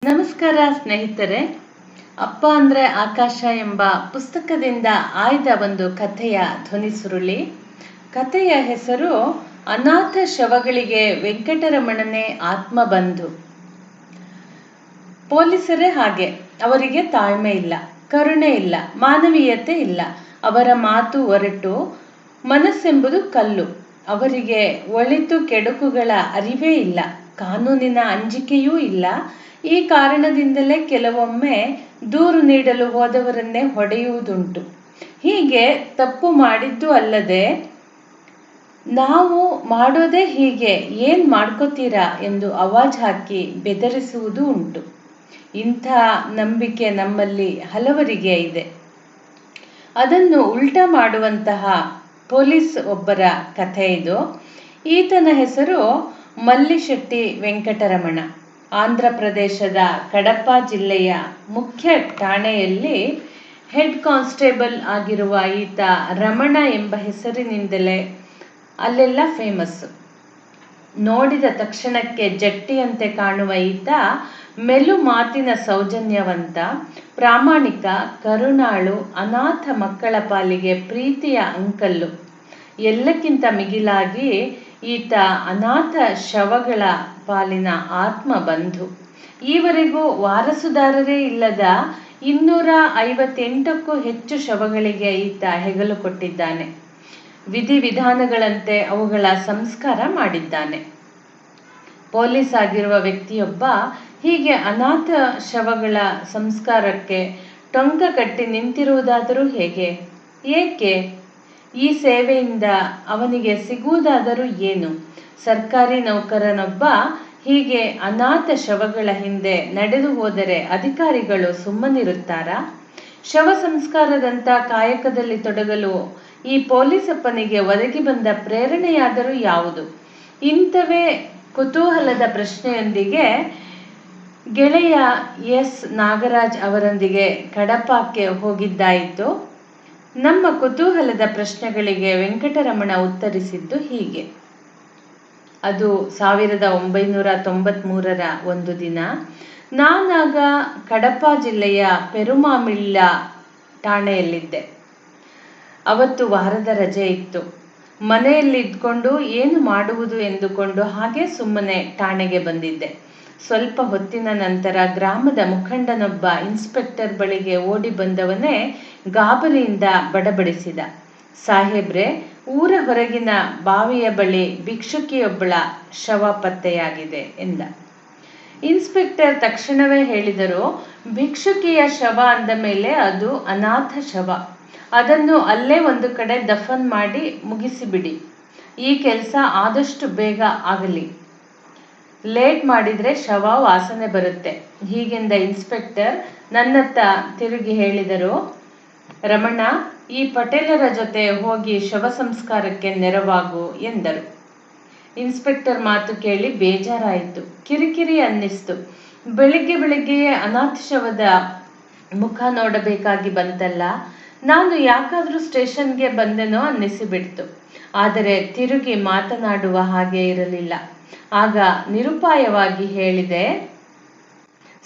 ನಮಸ್ಕಾರ ಸ್ನೇಹಿತರೆ. ಅಪ್ಪ ಅಂದ್ರೆ ಆಕಾಶ ಎಂಬ ಪುಸ್ತಕದಿಂದ ಆಯ್ದ ಒಂದು ಕಥೆಯ ಧ್ವನಿ ಸುರುಳಿ. ಕಥೆಯ ಹೆಸರು ಅನಾಥ ಶವಗಳಿಗೆ ವೆಂಕಟರಮಣನೇ ಆತ್ಮಬಂಧು. ಪೊಲೀಸರೇ ಹಾಗೆ, ಅವರಿಗೆ ತಾಳ್ಮೆ ಇಲ್ಲ, ಕರುಣೆ ಇಲ್ಲ, ಮಾನವೀಯತೆ ಇಲ್ಲ. ಅವರ ಮಾತು ಒರಟು, ಮನಸ್ಸೆಂಬುದು ಕಲ್ಲು. ಅವರಿಗೆ ಒಳಿತು ಕೆಡುಕುಗಳ ಅರಿವೇ ಇಲ್ಲ, ಕಾನೂನಿನ ಅಂಜಿಕೆಯೂ ಇಲ್ಲ. ಈ ಕಾರಣದಿಂದಲೇ ಕೆಲವೊಮ್ಮೆ ದೂರು ನೀಡಲು ಹೋದವರನ್ನೇ ಹೊಡೆಯುವುದುಂಟು. ಹೀಗೆ ತಪ್ಪು ಮಾಡಿದ್ದು ಅಲ್ಲದೆ ನಾವು ಮಾಡೋದೇ ಹೀಗೆ, ಏನ್ ಮಾಡ್ಕೋತೀರಾ ಎಂದು ಆವಾಜ್ ಹಾಕಿ ಬೆದರಿಸುವುದೂ ಉಂಟು. ಇಂಥ ನಂಬಿಕೆ ನಮ್ಮಲ್ಲಿ ಹಲವರಿಗೆ ಇದೆ. ಅದನ್ನು ಉಲ್ಟಾ ಮಾಡುವಂತಹ ಪೊಲೀಸ್ ಒಬ್ಬರ ಕಥೆ ಇದು. ಈತನ ಹೆಸರು ಮಲ್ಲಿಶೆಟ್ಟಿ ವೆಂಕಟರಮಣ. ಆಂಧ್ರ ಪ್ರದೇಶದ ಕಡಪ ಜಿಲ್ಲೆಯ ಮುಖ್ಯ ಠಾಣೆಯಲ್ಲಿ ಹೆಡ್ ಕಾನ್ಸ್ಟೇಬಲ್ ಆಗಿರುವ ಈತ ರಮಣ ಎಂಬ ಹೆಸರಿನಿಂದಲೇ ಅಲ್ಲೆಲ್ಲ ಫೇಮಸ್ಸು. ನೋಡಿದ ತಕ್ಷಣಕ್ಕೆ ಜಟ್ಟಿಯಂತೆ ಕಾಣುವ ಈತ ಮೆಲು ಮಾತಿನ ಸೌಜನ್ಯವಂತ, ಪ್ರಾಮಾಣಿಕ, ಕರುಣಾಳು, ಅನಾಥ ಮಕ್ಕಳ ಪಾಲಿಗೆ ಪ್ರೀತಿಯ ಅಂಕಲ್ಲು. ಎಲ್ಲಕ್ಕಿಂತ ಮಿಗಿಲಾಗಿ ಈತ ಅನಾಥ ಶವಗಳ ಪಾಲಿನ ಆತ್ಮಬಂಧು. ಈವರೆಗೂ ವಾರಸುದಾರರೇ ಇಲ್ಲದ 258ಕ್ಕೂ ಹೆಚ್ಚು ಶವಗಳಿಗೆ ಈತ ಹೆಗಲು ಕೊಟ್ಟಿದ್ದಾನೆ. ವಿಧಿವಿಧಾನಗಳಂತೆ ಅವುಗಳ ಸಂಸ್ಕಾರ ಮಾಡಿದ್ದಾನೆ. ಪೊಲೀಸ್ ಆಗಿರುವ ವ್ಯಕ್ತಿಯೊಬ್ಬ ಹೀಗೆ ಅನಾಥ ಶವಗಳ ಸಂಸ್ಕಾರಕ್ಕೆ ಟೊಂಕ ಕಟ್ಟಿ ನಿಂತಿರುವುದಾದರೂ ಹೇಗೆ? ಏಕೆ? ಈ ಸೇವೆಯಿಂದ ಅವನಿಗೆ ಸಿಗುವುದಾದರೂ ಏನು? ಸರ್ಕಾರಿ ನೌಕರನೊಬ್ಬ ಹೀಗೆ ಅನಾಥ ಶವಗಳ ಹಿಂದೆ ನಡೆದು ಹೋದರೆ ಅಧಿಕಾರಿಗಳು ಸುಮ್ಮನಿರುತ್ತಾರಾ? ಶವ ಸಂಸ್ಕಾರದಂಥ ಕಾಯಕದಲ್ಲಿ ತೊಡಗಲು ಈ ಪೊಲೀಸಪ್ಪನಿಗೆ ಒದಗಿ ಬಂದ ಪ್ರೇರಣೆಯಾದರೂ ಯಾವುದು? ಇಂಥವೇ ಕುತೂಹಲದ ಪ್ರಶ್ನೆಯೊಂದಿಗೆ ಗೆಳೆಯ ಎಸ್ ನಾಗರಾಜ್ ಅವರೊಂದಿಗೆ ಕಡಪಕ್ಕೆ ಹೋಗಿದ್ದಾಯಿತು. ನಮ್ಮ ಕುತೂಹಲದ ಪ್ರಶ್ನೆಗಳಿಗೆ ವೆಂಕಟರಮಣ ಉತ್ತರಿಸಿದ್ದು ಹೀಗೆ. ಅದು 1993ರ ಒಂದು ದಿನ. ನಾನಾಗ ಕಡಪ ಜಿಲ್ಲೆಯ ಪೆರುಮಾಮಿಳ್ಳ ಠಾಣೆಯಲ್ಲಿದ್ದೆ. ಅವತ್ತು ವಾರದ ರಜೆ ಇತ್ತು. ಮನೆಯಲ್ಲಿ ಇದ್ಕೊಂಡು ಏನು ಮಾಡುವುದು ಎಂದುಕೊಂಡು ಹಾಗೆ ಸುಮ್ಮನೆ ಠಾಣೆಗೆ ಬಂದಿದ್ದೆ. ಸ್ವಲ್ಪ ಹೊತ್ತಿನ ನಂತರ ಗ್ರಾಮದ ಮುಖಂಡನೊಬ್ಬ ಇನ್ಸ್ಪೆಕ್ಟರ್ ಬಳಿಗೆ ಓಡಿ ಬಂದವನೇ ಗಾಬರಿಯಿಂದ ಬಡಬಡಿಸಿದ. ಸಾಹೇಬ್ರೆ, ಊರ ಹೊರಗಿನ ಬಾವಿಯ ಬಳಿ ಭಿಕ್ಷುಕಿಯೊಬ್ಬಳ ಶವ ಪತ್ತೆಯಾಗಿದೆ ಎಂದ. ಇನ್ಸ್ಪೆಕ್ಟರ್ ತಕ್ಷಣವೇ ಹೇಳಿದರು, ಭಿಕ್ಷುಕಿಯ ಶವ ಅಂದ ಮೇಲೆ ಅದು ಅನಾಥ ಶವ. ಅದನ್ನು ಅಲ್ಲೇ ಒಂದು ಕಡೆ ದಫನ್ ಮಾಡಿ ಮುಗಿಸಿಬಿಡಿ. ಈ ಕೆಲಸ ಆದಷ್ಟು ಬೇಗ ಆಗಲಿ. ಲೇಟ್ ಮಾಡಿದ್ರೆ ಶವ ವಾಸನೆ ಬರುತ್ತೆ. ಹೀಗೆಂದ ಇನ್ಸ್ಪೆಕ್ಟರ್ ನನ್ನತ್ತ ತಿರುಗಿ ಹೇಳಿದರು, ರಮಣ, ಈ ಪಟೇಲರ ಜೊತೆ ಹೋಗಿ ಶವ ಸಂಸ್ಕಾರಕ್ಕೆ ನೆರವಾಗು ಎಂದರು. ಇನ್ಸ್ಪೆಕ್ಟರ್ ಮಾತು ಕೇಳಿ ಬೇಜಾರಾಯಿತು, ಕಿರಿಕಿರಿ ಅನ್ನಿಸ್ತು. ಬೆಳಿಗ್ಗೆಯೇ ಅನಾಥ ಶವದ ಮುಖ ನೋಡಬೇಕಾಗಿ ಬಂತಲ್ಲ, ನಾನು ಯಾಕಾದ್ರೂ ಸ್ಟೇಷನ್ಗೆ ಬಂದೆನೋ ಅನ್ನಿಸಿಬಿಡ್ತು. ಆದರೆ ತಿರುಗಿ ಮಾತನಾಡುವ ಹಾಗೆ ಇರಲಿಲ್ಲ. ಆಗ ನಿರುಪಾಯವಾಗಿ ಹೇಳಿದೆ,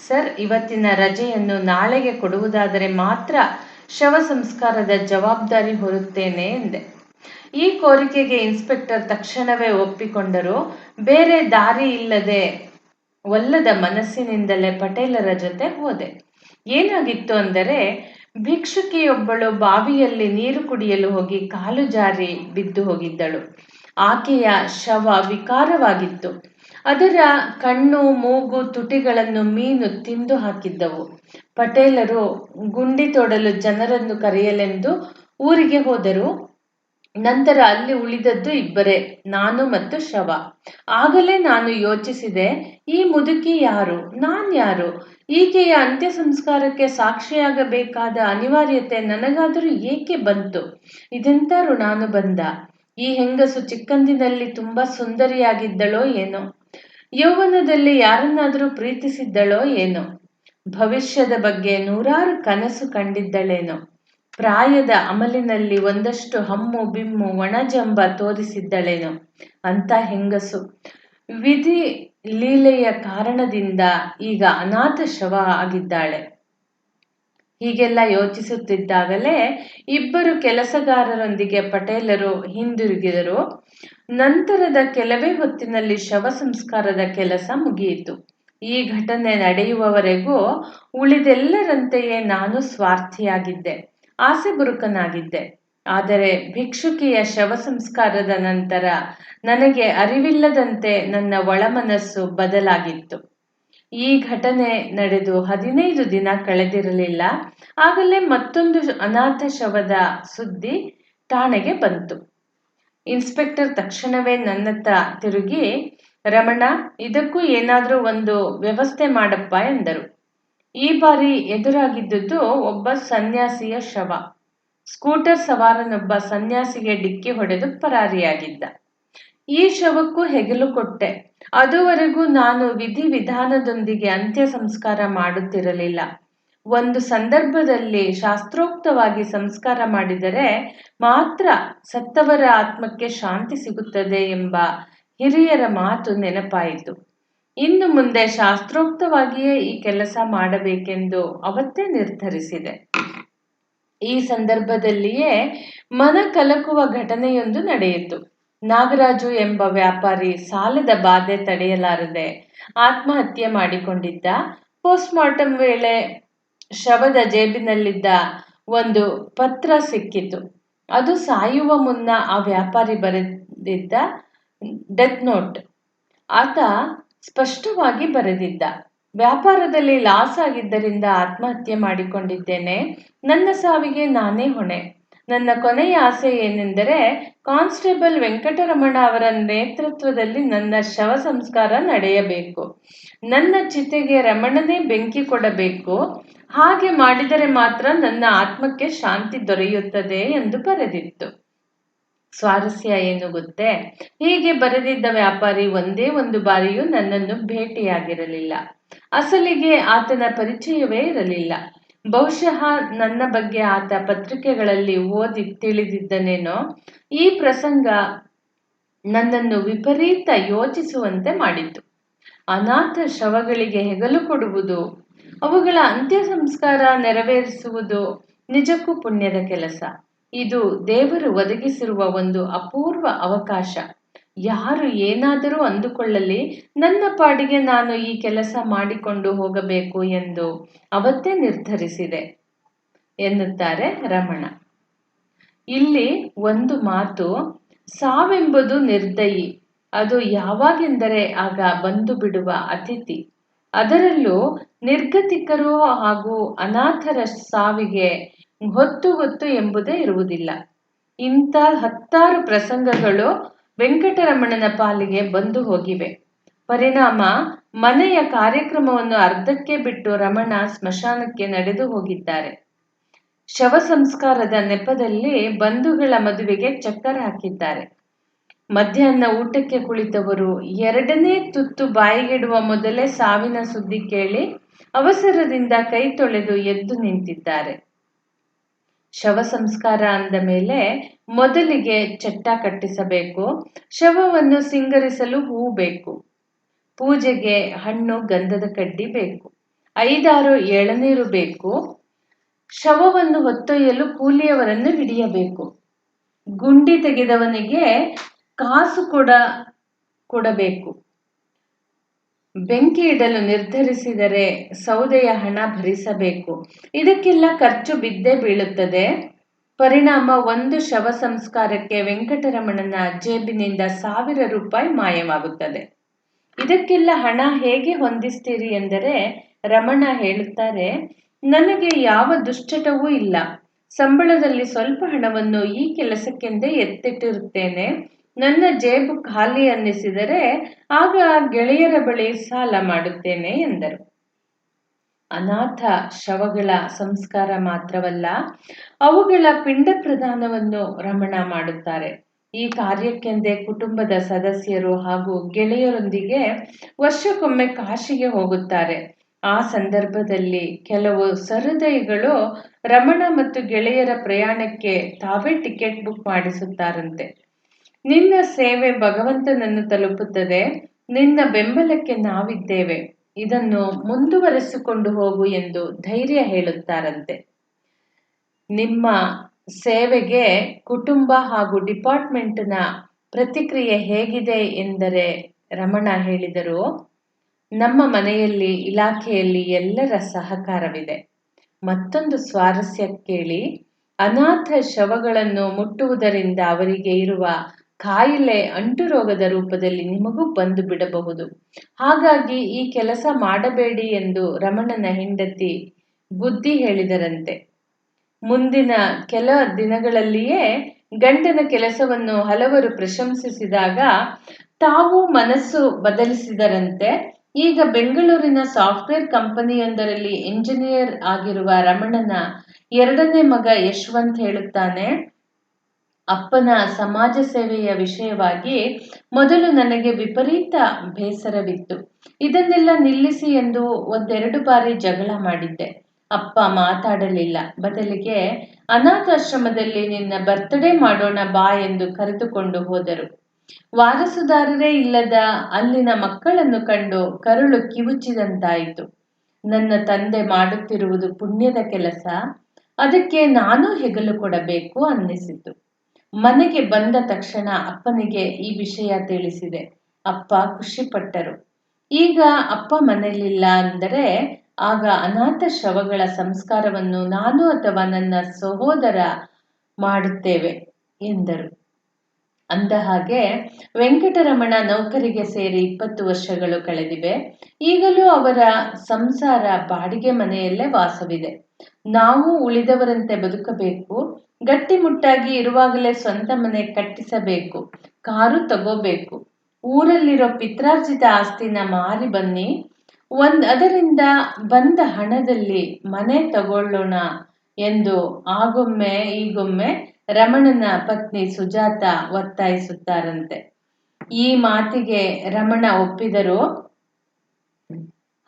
ಸರ್, ಇವತ್ತಿನ ರಜೆಯನ್ನು ನಾಳೆಗೆ ಕೊಡುವುದಾದರೆ ಮಾತ್ರ ಶವ ಸಂಸ್ಕಾರದ ಜವಾಬ್ದಾರಿ ಹೊರುತ್ತೇನೆ ಎಂದೆ. ಈ ಕೋರಿಕೆಗೆ ಇನ್ಸ್ಪೆಕ್ಟರ್ ತಕ್ಷಣವೇ ಒಪ್ಪಿಕೊಂಡರು. ಬೇರೆ ದಾರಿ ಇಲ್ಲದೆ ಒಲ್ಲದ ಮನಸ್ಸಿನಿಂದಲೇ ಪಟೇಲರ ಜೊತೆ ಹೋದೆ. ಏನಾಗಿತ್ತು ಅಂದರೆ, ಭಿಕ್ಷುಕಿಯೊಬ್ಬಳು ಬಾವಿಯಲ್ಲಿ ನೀರು ಕುಡಿಯಲು ಹೋಗಿ ಕಾಲು ಜಾರಿ ಬಿದ್ದು ಹೋಗಿದ್ದಳು. ಆಕೆಯ ಶವ ವಿಕಾರವಾಗಿತ್ತು. ಅದರ ಕಣ್ಣು, ಮೂಗು, ತುಟಿಗಳನ್ನು ಮೀನು ತಿಂದು ಹಾಕಿದ್ದವು. ಪಟೇಲರು ಗುಂಡಿ ತೋಡಲು ಜನರನ್ನು ಕರೆಯಲೆಂದು ಊರಿಗೆ ಹೋದರು. ನಂತರ ಅಲ್ಲಿ ಉಳಿದದ್ದು ಇಬ್ಬರೇ, ನಾನು ಮತ್ತು ಶವ. ಆಗಲೇ ನಾನು ಯೋಚಿಸಿದೆ, ಈ ಮುದುಕಿ ಯಾರು, ನಾನ್ಯಾರು? ಈಕೆಯ ಅಂತ್ಯ ಸಂಸ್ಕಾರಕ್ಕೆ ಸಾಕ್ಷಿಯಾಗಬೇಕಾದ ಅನಿವಾರ್ಯತೆ ನನಗಾದರೂ ಏಕೆ ಬಂತು? ಇದೆಂಥ ಋಣಾನುಬಂಧ? ಈ ಹೆಂಗಸು ಚಿಕ್ಕಂದಿನಲ್ಲಿ ತುಂಬಾ ಸುಂದರಿಯಾಗಿದ್ದಳೋ ಏನೋ, ಯೌವನದಲ್ಲಿ ಯಾರನ್ನಾದರೂ ಪ್ರೀತಿಸಿದ್ದಳೋ ಏನೋ, ಭವಿಷ್ಯದ ಬಗ್ಗೆ ನೂರಾರು ಕನಸು ಕಂಡಿದ್ದಳೇನೋ, ಪ್ರಾಯದ ಅಮಲಿನಲ್ಲಿ ಒಂದಷ್ಟು ಹಮ್ಮು ಬಿಮ್ಮು ಒಣಜಂಬ ತೋರಿಸಿದ್ದಳೇನೋ. ಅಂತ ಹೆಂಗಸು. ವಿಧಿ ಲೀಲೆಯ ಕಾರಣದಿಂದ ಈಗ ಅನಾಥ ಶವ ಆಗಿದ್ದಾಳೆ. ಹೀಗೆಲ್ಲ ಯೋಚಿಸುತ್ತಿದ್ದಾಗಲೇ ಇಬ್ಬರು ಕೆಲಸಗಾರರೊಂದಿಗೆ ಪಟೇಲರು ಹಿಂದಿರುಗಿದರು. ನಂತರದ ಕೆಲವೇ ಹೊತ್ತಿನಲ್ಲಿ ಶವ ಸಂಸ್ಕಾರದ ಕೆಲಸ ಮುಗಿಯಿತು. ಈ ಘಟನೆ ನಡೆಯುವವರೆಗೂ ಉಳಿದೆಲ್ಲರಂತೆಯೇ ನಾನು ಸ್ವಾರ್ಥಿಯಾಗಿದ್ದೆ, ಆಸೆಬುರುಕನಾಗಿದ್ದೆ. ಆದರೆ ಭಿಕ್ಷುಕಿಯ ಶವ ಸಂಸ್ಕಾರದ ನಂತರ ನನಗೆ ಅರಿವಿಲ್ಲದಂತೆ ನನ್ನ ಒಳಮನಸ್ಸು ಬದಲಾಗಿತ್ತು. ಈ ಘಟನೆ ನಡೆದು 15 ದಿನ ಕಳೆದಿರಲಿಲ್ಲ. ಆಗಲೇ ಮತ್ತೊಂದು ಅನಾಥ ಶವದ ಸುದ್ದಿ ಠಾಣೆಗೆ ಬಂತು. ಇನ್ಸ್ಪೆಕ್ಟರ್ ತಕ್ಷಣವೇ ನನ್ನತ್ತ ತಿರುಗಿ, ರಮಣ, ಇದಕ್ಕೂ ಏನಾದರೂ ಒಂದು ವ್ಯವಸ್ಥೆ ಮಾಡಪ್ಪ ಎಂದರು. ಈ ಬಾರಿ ಎದುರಾಗಿದ್ದುದು ಒಬ್ಬ ಸನ್ಯಾಸಿಯ ಶವ. ಸ್ಕೂಟರ್ ಸವಾರನೊಬ್ಬ ಸನ್ಯಾಸಿಗೆ ಡಿಕ್ಕಿ ಹೊಡೆದು ಪರಾರಿಯಾಗಿದ್ದ. ಈ ಶವಕ್ಕೂ ಹೆಗಲು ಕೊಟ್ಟೆ. ಅದುವರೆಗೂ ನಾನು ವಿಧಿವಿಧಾನದೊಂದಿಗೆ ಅಂತ್ಯ ಸಂಸ್ಕಾರ ಮಾಡುತ್ತಿರಲಿಲ್ಲ. ಒಂದು ಸಂದರ್ಭದಲ್ಲಿ ಶಾಸ್ತ್ರೋಕ್ತವಾಗಿ ಸಂಸ್ಕಾರ ಮಾಡಿದರೆ ಮಾತ್ರ ಸತ್ತವರ ಆತ್ಮಕ್ಕೆ ಶಾಂತಿ ಸಿಗುತ್ತದೆ ಎಂಬ ಹಿರಿಯರ ಮಾತು ನೆನಪಾಯಿತು. ಇನ್ನು ಮುಂದೆ ಶಾಸ್ತ್ರೋಕ್ತವಾಗಿಯೇ ಈ ಕೆಲಸ ಮಾಡಬೇಕೆಂದು ಅವತ್ತೇ ನಿರ್ಧರಿಸಿದೆ. ಈ ಸಂದರ್ಭದಲ್ಲಿಯೇ ಮನ ಕಲಕುವ ಘಟನೆಯೊಂದು ನಡೆಯಿತು. ನಾಗರಾಜು ಎಂಬ ವ್ಯಾಪಾರಿ ಸಾಲದ ಬಾಧೆ ತಡೆಯಲಾರದೆ ಆತ್ಮಹತ್ಯೆ ಮಾಡಿಕೊಂಡಿದ್ದ. ಪೋಸ್ಟ್ಮಾರ್ಟಂ ವೇಳೆ ಶವದ ಜೇಬಿನಲ್ಲಿದ್ದ ಒಂದು ಪತ್ರ ಸಿಕ್ಕಿತು. ಅದು ಸಾಯುವ ಮುನ್ನ ಆ ವ್ಯಾಪಾರಿ ಬರೆದಿದ್ದ ಡೆತ್ ನೋಟ್. ಆತ ಸ್ಪಷ್ಟವಾಗಿ ಬರೆದಿದ್ದ, ವ್ಯಾಪಾರದಲ್ಲಿ ಲಾಸ್ ಆಗಿದ್ದರಿಂದ ಆತ್ಮಹತ್ಯೆ ಮಾಡಿಕೊಂಡಿದ್ದೇನೆ. ನನ್ನ ಸಾವಿಗೆ ನಾನೇ ಹೊಣೆ. ನನ್ನ ಕೊನೆಯ ಆಸೆ ಏನೆಂದರೆ ಕಾನ್ಸ್ಟೇಬಲ್ ವೆಂಕಟರಮಣ ಅವರ ನೇತೃತ್ವದಲ್ಲಿ ನನ್ನ ಶವ ಸಂಸ್ಕಾರ ನಡೆಯಬೇಕು. ನನ್ನ ಚಿತೆಗೆ ರಮಣನೇ ಬೆಂಕಿ ಕೊಡಬೇಕು. ಹಾಗೆ ಮಾಡಿದರೆ ಮಾತ್ರ ನನ್ನ ಆತ್ಮಕ್ಕೆ ಶಾಂತಿ ದೊರೆಯುತ್ತದೆ ಎಂದು ಬರೆದಿತ್ತು. ಸ್ವಾರಸ್ಯ ಏನು ಗೊತ್ತೇ? ಹೀಗೆ ಬರೆದಿದ್ದ ವ್ಯಾಪಾರಿ ಒಂದೇ ಒಂದು ಬಾರಿಯೂ ನನ್ನನ್ನು ಭೇಟಿಯಾಗಿರಲಿಲ್ಲ. ಅಸಲಿಗೆ ಆತನ ಪರಿಚಯವೇ ಇರಲಿಲ್ಲ. ಬಹುಶಃ ನನ್ನ ಬಗ್ಗೆ ಆತ ಪತ್ರಿಕೆಗಳಲ್ಲಿ ಓದಿ ತಿಳಿದಿದ್ದನೇನೋ. ಈ ಪ್ರಸಂಗ ನನ್ನನ್ನು ವಿಪರೀತ ಯೋಚಿಸುವಂತೆ ಮಾಡಿತು. ಅನಾಥ ಶವಗಳಿಗೆ ಹೆಗಲು ಕೊಡುವುದು, ಅವುಗಳ ಅಂತ್ಯ ಸಂಸ್ಕಾರ ನೆರವೇರಿಸುವುದು ನಿಜಕ್ಕೂ ಪುಣ್ಯದ ಕೆಲಸ. ಇದು ದೇವರು ಒದಗಿಸಿರುವ ಒಂದು ಅಪೂರ್ವ ಅವಕಾಶ. ಯಾರು ಏನಾದರೂ ಅಂದುಕೊಳ್ಳಲಿ, ನನ್ನ ಪಾಡಿಗೆ ನಾನು ಈ ಕೆಲಸ ಮಾಡಿಕೊಂಡು ಹೋಗಬೇಕು ಎಂದು ಅವತ್ತೇ ನಿರ್ಧರಿಸಿದೆ ಎನ್ನುತ್ತಾರೆ ರಮಣ. ಇಲ್ಲಿ ಒಂದು ಮಾತು, ಸಾವೆಂಬುದು ನಿರ್ದಯಿ. ಅದು ಯಾವಾಗೆಂದರೆ ಆಗ ಬಂದು ಬಿಡುವ ಅತಿಥಿ. ಅದರಲ್ಲೂ ನಿರ್ಗತಿಕರು ಹಾಗೂ ಅನಾಥರ ಸಾವಿಗೆ ಹೊತ್ತು ಎಂಬುದೇ ಇರುವುದಿಲ್ಲ. ಇಂಥ 10 ಪ್ರಸಂಗಗಳು ವೆಂಕಟರಮಣನ ಪಾಲಿಗೆ ಬಂದು ಹೋಗಿವೆ. ಪರಿಣಾಮ, ಮನೆಯ ಕಾರ್ಯಕ್ರಮವನ್ನು ಅರ್ಧಕ್ಕೆ ಬಿಟ್ಟು ರಮಣ ಸ್ಮಶಾನಕ್ಕೆ ನಡೆದು ಹೋಗಿದ್ದಾರೆ. ಶವ ಸಂಸ್ಕಾರದ ನೆಪದಲ್ಲಿ ಬಂಧುಗಳ ಮದುವೆಗೆ ಚಕ್ಕರ್ ಹಾಕಿದ್ದಾರೆ. ಮಧ್ಯಾಹ್ನ ಊಟಕ್ಕೆ ಕುಳಿತವರು 2ನೇ ತುತ್ತು ಬಾಯಿಗಿಡುವ ಮೊದಲೇ ಸಾವಿನ ಸುದ್ದಿ ಕೇಳಿ ಅವಸರದಿಂದ ಕೈ ತೊಳೆದು ಎದ್ದು ನಿಂತಿದ್ದಾರೆ. ಶವ ಸಂಸ್ಕಾರ ಅಂದ ಮೇಲೆ ಮೊದಲಿಗೆ ಚಟ್ಟ ಕಟ್ಟಿಸಬೇಕು. ಶವವನ್ನು ಸಿಂಗರಿಸಲು ಹೂ ಬೇಕು. ಪೂಜೆಗೆ ಹಣ್ಣು ಗಂಧದ ಕಡ್ಡಿ ಬೇಕು. 5-6 ಎಳನೀರು ಬೇಕು. ಶವವನ್ನು ಹೊತ್ತೊಯ್ಯಲು ಕೂಲಿಯವರನ್ನು ಹಿಡಿಯಬೇಕು. ಗುಂಡಿ ತೆಗೆದವನಿಗೆ ಕಾಸು ಕೊಡಬೇಕು. ಬೆಂಕಿ ಇಡಲು ನಿರ್ಧರಿಸಿದರೆ ಸೌದೆಯ ಹಣ ಭರಿಸಬೇಕು. ಇದಕ್ಕೆಲ್ಲ ಖರ್ಚು ಬಿದ್ದೇ ಬೀಳುತ್ತದೆ. ಪರಿಣಾಮ, ಒಂದು ಶವ ಸಂಸ್ಕಾರಕ್ಕೆ ವೆಂಕಟರಮಣನ ಜೇಬಿನಿಂದ 1000 ರೂಪಾಯಿ ಮಾಯವಾಗುತ್ತದೆ. ಇದಕ್ಕೆಲ್ಲ ಹಣ ಹೇಗೆ ಹೊಂದಿಸ್ತೀರಿ ಎಂದರೆ ರಮಣ ಹೇಳುತ್ತಾರೆ, ನನಗೆ ಯಾವ ದುಶ್ಚಟವೂ ಇಲ್ಲ. ಸಂಬಳದಲ್ಲಿ ಸ್ವಲ್ಪ ಹಣವನ್ನು ಈ ಕೆಲಸಕ್ಕೆಂದೇ ಎತ್ತಿಟ್ಟಿರುತ್ತೇನೆ. ನನ್ನ ಜೇಬು ಖಾಲಿ ಅನ್ನಿಸಿದರೆ ಆಗ ಗೆಳೆಯರ ಬಳಿ ಸಾಲ ಮಾಡುತ್ತೇನೆ ಎಂದರು. ಅನಾಥ ಶವಗಳ ಸಂಸ್ಕಾರ ಮಾತ್ರವಲ್ಲ, ಅವುಗಳ ಪಿಂಡ ಪ್ರದಾನವನ್ನು ರಮಣ ಮಾಡುತ್ತಾರೆ. ಈ ಕಾರ್ಯಕ್ಕೆಂದೇ ಕುಟುಂಬದ ಸದಸ್ಯರು ಹಾಗೂ ಗೆಳೆಯರೊಂದಿಗೆ ವರ್ಷಕ್ಕೊಮ್ಮೆ ಕಾಶಿಗೆ ಹೋಗುತ್ತಾರೆ. ಆ ಸಂದರ್ಭದಲ್ಲಿ ಕೆಲವು ಸಹೃದಯಿಗಳು ರಮಣ ಮತ್ತು ಗೆಳೆಯರ ಪ್ರಯಾಣಕ್ಕೆ ತಾವೇ ಟಿಕೆಟ್ ಬುಕ್ ಮಾಡಿಸುತ್ತಾರಂತೆ. ನಿನ್ನ ಸೇವೆ ಭಗವಂತನನ್ನು ತಲುಪುತ್ತದೆ. ನಿನ್ನ ಬೆಂಬಲಕ್ಕೆ ನಾವಿದ್ದೇವೆ, ಇದನ್ನು ಮುಂದುವರೆಸಿಕೊಂಡು ಹೋಗು ಎಂದು ಧೈರ್ಯ ಹೇಳುತ್ತಾರಂತೆ. ನಿಮ್ಮ ಸೇವೆಗೆ ಕುಟುಂಬ ಹಾಗೂ ಡಿಪಾರ್ಟ್ಮೆಂಟ್ನ ಪ್ರತಿಕ್ರಿಯೆ ಹೇಗಿದೆ ಎಂದರೆ ರಮಣ ಹೇಳಿದರು, ನಮ್ಮ ಮನೆಯಲ್ಲಿ ಇಲಾಖೆಯಲ್ಲಿ ಎಲ್ಲರ ಸಹಕಾರವಿದೆ. ಮತ್ತೊಂದು ಸ್ವಾರಸ್ಯ ಕೇಳಿ, ಅನಾಥ ಶವಗಳನ್ನು ಮುಟ್ಟುವುದರಿಂದ ಅವರಿಗೆ ಇರುವ ಕಾಯಿಲೆ ಅಂಟುರೋಗದ ರೂಪದಲ್ಲಿ ನಿಮಗೂ ಬಂದು ಬಿಡಬಹುದು. ಹಾಗಾಗಿ ಈ ಕೆಲಸ ಮಾಡಬೇಡಿ ಎಂದು ರಮಣನ ಹೆಂಡತಿ ಬುದ್ಧಿ ಹೇಳಿದರಂತೆ. ಮುಂದಿನ ಕೆಲ ದಿನಗಳಲ್ಲಿಯೇ ಗಂಡನ ಕೆಲಸವನ್ನು ಹಲವರು ಪ್ರಶಂಸಿಸಿದಾಗ ತಾವು ಮನಸ್ಸು ಬದಲಿಸಿದರಂತೆ. ಈಗ ಬೆಂಗಳೂರಿನ ಸಾಫ್ಟ್ವೇರ್ ಕಂಪನಿಯೊಂದರಲ್ಲಿ ಎಂಜಿನಿಯರ್ ಆಗಿರುವ ರಮಣನ ಎರಡನೇ ಮಗ ಯಶವಂತ್ ಹೇಳುತ್ತಾನೆ, ಅಪ್ಪನ ಸಮಾಜ ಸೇವೆಯ ವಿಷಯವಾಗಿ ಮೊದಲು ನನಗೆ ವಿಪರೀತ ಬೇಸರವಿತ್ತು. ಇದನ್ನೆಲ್ಲ ನಿಲ್ಲಿಸಿ ಎಂದು ಒಂದೆರಡು ಬಾರಿ ಜಗಳ ಮಾಡಿದ್ದೆ. ಅಪ್ಪ ಮಾತಾಡಲಿಲ್ಲ. ಬದಲಿಗೆ ಅನಾಥಾಶ್ರಮದಲ್ಲಿ ನಿನ್ನ ಬರ್ತ್ಡೇ ಮಾಡೋಣ ಬಾ ಎಂದು ಕರೆದುಕೊಂಡು ಹೋದರು. ವಾರಸುದಾರರೇ ಇಲ್ಲದ ಅಲ್ಲಿನ ಮಕ್ಕಳನ್ನು ಕಂಡು ಕರುಳು ಕಿವುಚಿದಂತಾಯಿತು. ನನ್ನ ತಂದೆ ಮಾಡುತ್ತಿರುವುದು ಪುಣ್ಯದ ಕೆಲಸ, ಅದಕ್ಕೆ ನಾನೂ ಹೆಗಲು ಕೊಡಬೇಕು ಅನ್ನಿಸಿತು. ಮನೆಗೆ ಬಂದ ತಕ್ಷಣ ಅಪ್ಪನಿಗೆ ಈ ವಿಷಯ ತಿಳಿಸಿದೆ. ಅಪ್ಪ ಖುಷಿಪಟ್ಟರು. ಈಗ ಅಪ್ಪ ಮನೆಯಲ್ಲಿಲ್ಲ ಅಂದರೆ ಆಗ ಅನಾಥ ಶವಗಳ ಸಂಸ್ಕಾರವನ್ನು ನಾನು ಅಥವಾ ನನ್ನ ಸಹೋದರ ಮಾಡುತ್ತೇವೆ ಎಂದರು. ಅಂದಹಾಗೆ ವೆಂಕಟರಮಣ ನೌಕರಿಗೆ ಸೇರಿ 20 ವರ್ಷಗಳು ಕಳೆದಿವೆ. ಈಗಲೂ ಅವರ ಸಂಸಾರ ಬಾಡಿಗೆ ಮನೆಯಲ್ಲೇ ವಾಸವಿದೆ. ನಾವು ಉಳಿದವರಂತೆ ಬದುಕಬೇಕು, ಗಟ್ಟಿಮುಟ್ಟಾಗಿ ಇರುವಾಗಲೇ ಸ್ವಂತ ಮನೆ ಕಟ್ಟಿಸಬೇಕು, ಕಾರು ತಗೋಬೇಕು, ಊರಲ್ಲಿರೋ ಪಿತ್ರಾರ್ಜಿತ ಆಸ್ತಿನ ಮಾರಿ ಬನ್ನಿ, ಅದರಿಂದ ಬಂದ ಹಣದಲ್ಲಿ ಮನೆ ತಗೊಳ್ಳೋಣ ಎಂದು ಆಗೊಮ್ಮೆ ಈಗೊಮ್ಮೆ ರಮಣನ ಪತ್ನಿ ಸುಜಾತ ಒತ್ತಾಯಿಸುತ್ತಾರಂತೆ. ಈ ಮಾತಿಗೆ ರಮಣ ಒಪ್ಪಿದರು.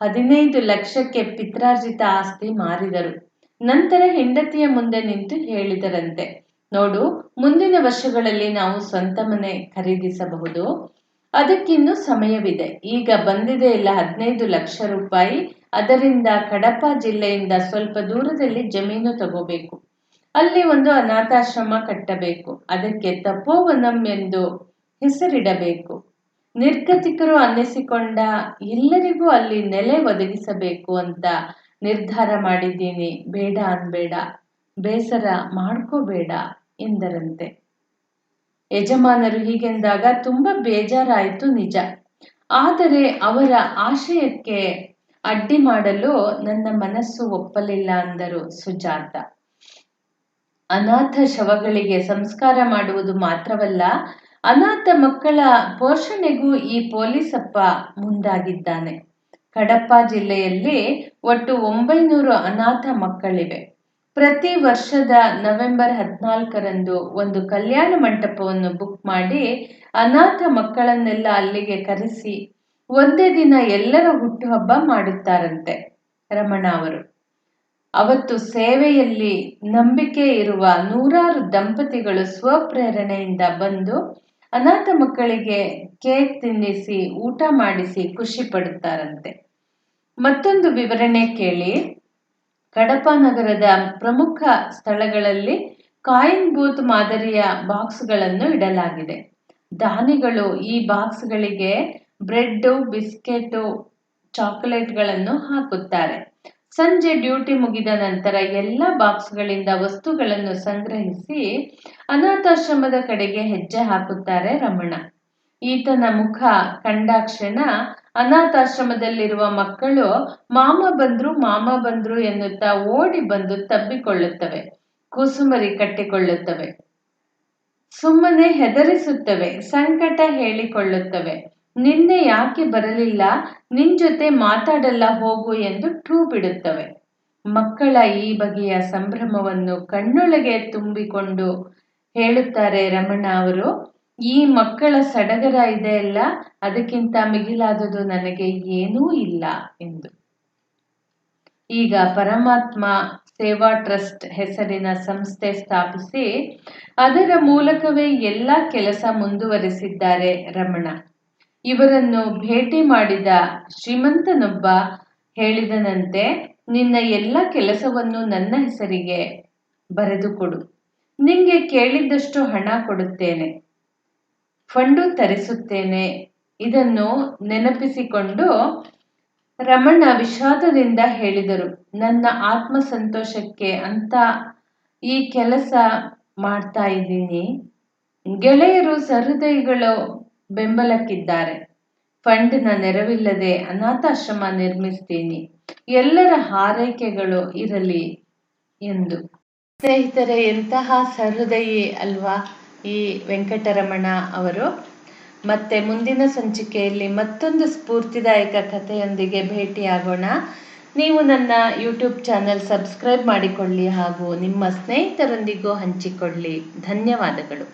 15 ಲಕ್ಷಕ್ಕೆ ಪಿತ್ರಾರ್ಜಿತ ಆಸ್ತಿ ಮಾರಿದರು. ನಂತರ ಹೆಂಡತಿಯ ಮುಂದೆ ನಿಂತು ಹೇಳಿದರಂತೆ, ನೋಡು, ಮುಂದಿನ ವರ್ಷಗಳಲ್ಲಿ ನಾವು ಸ್ವಂತ ಮನೆ ಖರೀದಿಸಬಹುದು. ಅದಕ್ಕಿನ್ನೂ ಸಮಯವಿದೆ. ಈಗ ಬಂದಿದೆ ಇಲ್ಲ 15 ಲಕ್ಷ ರೂಪಾಯಿ, ಅದರಿಂದ ಕಡಪ ಜಿಲ್ಲೆಯಿಂದ ಸ್ವಲ್ಪ ದೂರದಲ್ಲಿ ಜಮೀನು ತಗೋಬೇಕು. ಅಲ್ಲಿ ಒಂದು ಅನಾಥಾಶ್ರಮ ಕಟ್ಟಬೇಕು. ಅದಕ್ಕೆ ತಪೋವನಂ ಎಂದು ಹೆಸರಿಡಬೇಕು. ನಿರ್ಗತಿಕರು ಅನ್ನಿಸಿಕೊಂಡ ಎಲ್ಲರಿಗೂ ಅಲ್ಲಿ ನೆಲೆ ಒದಗಿಸಬೇಕು ಅಂತ ನಿರ್ಧಾರ ಮಾಡಿದ್ದೀನಿ. ಬೇಡ ಅನ್ಬೇಡ, ಬೇಸರ ಮಾಡ್ಕೋಬೇಡ ಎಂದರಂತೆ. ಯಜಮಾನರು ಹೀಗೆಂದಾಗ ತುಂಬಾ ಬೇಜಾರಾಯಿತು ನಿಜ. ಆದರೆ ಅವರ ಆಶಯಕ್ಕೆ ಅಡ್ಡಿ ಮಾಡಲು ನನ್ನ ಮನಸ್ಸು ಒಪ್ಪಲಿಲ್ಲ ಅಂದರು ಸುಜಾತ. ಅನಾಥ ಶವಗಳಿಗೆ ಸಂಸ್ಕಾರ ಮಾಡುವುದು ಮಾತ್ರವಲ್ಲ, ಅನಾಥ ಮಕ್ಕಳ ಪೋಷಣೆಗೂ ಈ ಪೊಲೀಸಪ್ಪ ಮುಂದಾಗಿದ್ದಾನೆ. ಕಡಪ ಜಿಲ್ಲೆಯಲ್ಲಿ ಒಟ್ಟು 900 ಅನಾಥ ಮಕ್ಕಳಿವೆ. ಪ್ರತಿ ವರ್ಷದ ನವೆಂಬರ್ 14ರಂದು ಒಂದು ಕಲ್ಯಾಣ ಮಂಟಪವನ್ನು ಬುಕ್ ಮಾಡಿ ಅನಾಥ ಮಕ್ಕಳನ್ನೆಲ್ಲ ಅಲ್ಲಿಗೆ ಕರೆಸಿ ಒಂದೇ ದಿನ ಎಲ್ಲರ ಹುಟ್ಟುಹಬ್ಬ ಮಾಡುತ್ತಾರಂತೆ ರಮಣ ಅವರು. ಅವತ್ತು ಸೇವೆಯಲ್ಲಿ ನಂಬಿಕೆ ಇರುವ ನೂರಾರು ದಂಪತಿಗಳು ಸ್ವಪ್ರೇರಣೆಯಿಂದ ಬಂದು ಅನಾಥ ಮಕ್ಕಳಿಗೆ ಕೇಕ್ ತಿನ್ನಿಸಿ ಊಟ ಮಾಡಿಸಿ ಖುಷಿ ಪಡುತ್ತಾರಂತೆ. ಮತ್ತೊಂದು ವಿವರಣೆ ಕೇಳಿ. ಕಡಪ ನಗರದ ಪ್ರಮುಖ ಸ್ಥಳಗಳಲ್ಲಿ ಕಾಯಿನ್ ಬೂತ್ ಮಾದರಿಯ ಬಾಕ್ಸ್ಗಳನ್ನು ಇಡಲಾಗಿದೆ. ದಾನಿಗಳು ಈ ಬಾಕ್ಸ್ಗಳಿಗೆ ಬ್ರೆಡ್, ಬಿಸ್ಕೆಟ್, ಚಾಕೊಲೇಟ್ಗಳನ್ನು ಹಾಕುತ್ತಾರೆ. ಸಂಜೆ ಡ್ಯೂಟಿ ಮುಗಿದ ನಂತರ ಎಲ್ಲ ಬಾಕ್ಸ್ಗಳಿಂದ ವಸ್ತುಗಳನ್ನು ಸಂಗ್ರಹಿಸಿ ಅನಾಥಾಶ್ರಮದ ಕಡೆಗೆ ಹೆಜ್ಜೆ ಹಾಕುತ್ತಾರೆ ರಮಣ. ಈತನ ಮುಖ ಕಂಡಾಕ್ಷಣ ಅನಾಥಾಶ್ರಮದಲ್ಲಿರುವ ಮಕ್ಕಳು ಮಾಮ ಬಂದ್ರು ಎನ್ನುತ್ತಾ ಓಡಿ ಬಂದು ತಬ್ಬಿಕೊಳ್ಳುತ್ತವೆ, ಕುಸುಮರಿ ಕಟ್ಟಿಕೊಳ್ಳುತ್ತವೆ, ಸುಮ್ಮನೆ ಹೆದರಿಸುತ್ತವೆ, ಸಂಕಟ ಹೇಳಿಕೊಳ್ಳುತ್ತವೆ. ನಿನ್ನೆ ಯಾಕೆ ಬರಲಿಲ್ಲ, ನಿನ್ ಜೊತೆ ಮಾತಾಡಲ್ಲ ಹೋಗು ಎಂದು ಠೂ ಬಿಡುತ್ತವೆ. ಮಕ್ಕಳ ಈ ಬಗೆಯ ಸಂಭ್ರಮವನ್ನು ಕಣ್ಣೊಳಗೆ ತುಂಬಿಕೊಂಡು ಹೇಳುತ್ತಾರೆ ರಮಣ ಅವರು, ಈ ಮಕ್ಕಳ ಸಡಗರ ಇದೆಯಲ್ಲ, ಅದಕ್ಕಿಂತ ಮಿಗಿಲಾದುದು ನನಗೆ ಏನೂ ಇಲ್ಲ ಎಂದು. ಈಗ ಪರಮಾತ್ಮ ಸೇವಾ ಟ್ರಸ್ಟ್ ಹೆಸರಿನ ಸಂಸ್ಥೆ ಸ್ಥಾಪಿಸಿ ಅದರ ಮೂಲಕವೇ ಎಲ್ಲ ಕೆಲಸ ಮುಂದುವರೆಸಿದ್ದಾರೆ ರಮಣ. ಇವರನ್ನು ಭೇಟಿ ಮಾಡಿದ ಶ್ರೀಮಂತನೊಬ್ಬ ಹೇಳಿದನಂತೆ, ನಿನ್ನ ಎಲ್ಲ ಕೆಲಸವನ್ನು ನನ್ನ ಹೆಸರಿಗೆ ಬರೆದುಕೊಡು, ನಿಂಗೆ ಕೇಳಿದ್ದಷ್ಟು ಹಣ ಕೊಡುತ್ತೇನೆ, ಫಂಡು ತರಿಸುತ್ತೇನೆ. ಇದನ್ನು ನೆನಪಿಸಿಕೊಂಡು ರಮಣ ವಿಷಾದದಿಂದ ಹೇಳಿದರು, ನನ್ನ ಆತ್ಮ ಸಂತೋಷಕ್ಕೆ ಅಂತ ಈ ಕೆಲಸ ಮಾಡ್ತಾ ಇದ್ದೀನಿ. ಗೆಳೆಯರು ಸಹೃದಯಿಗಳು ಬೆಂಬಲಕ್ಕಿದ್ದಾರೆ. ಫಂಡ್ನ ನೆರವಿಲ್ಲದೆ ಅನಾಥಾಶ್ರಮ ನಿರ್ಮಿಸ್ತೀನಿ. ಎಲ್ಲರ ಹಾರೈಕೆಗಳು ಇರಲಿ ಎಂದು. ಸ್ನೇಹಿತರೆ, ಎಂತಹ ಸಹೃದಯಿ ಅಲ್ವಾ ಈ ವೆಂಕಟರಮಣ ಅವರು. ಮತ್ತೆ ಮುಂದಿನ ಸಂಚಿಕೆಯಲ್ಲಿ ಮತ್ತೊಂದು ಸ್ಫೂರ್ತಿದಾಯಕ ಕಥೆಯೊಂದಿಗೆ ಭೇಟಿಯಾಗೋಣ. ನೀವು ನನ್ನ ಯೂಟ್ಯೂಬ್ ಚಾನಲ್ ಸಬ್ಸ್ಕ್ರೈಬ್ ಮಾಡಿಕೊಳ್ಳಿ ಹಾಗೂ ನಿಮ್ಮ ಸ್ನೇಹಿತರೊಂದಿಗೂ ಹಂಚಿಕೊಳ್ಳಿ. ಧನ್ಯವಾದಗಳು.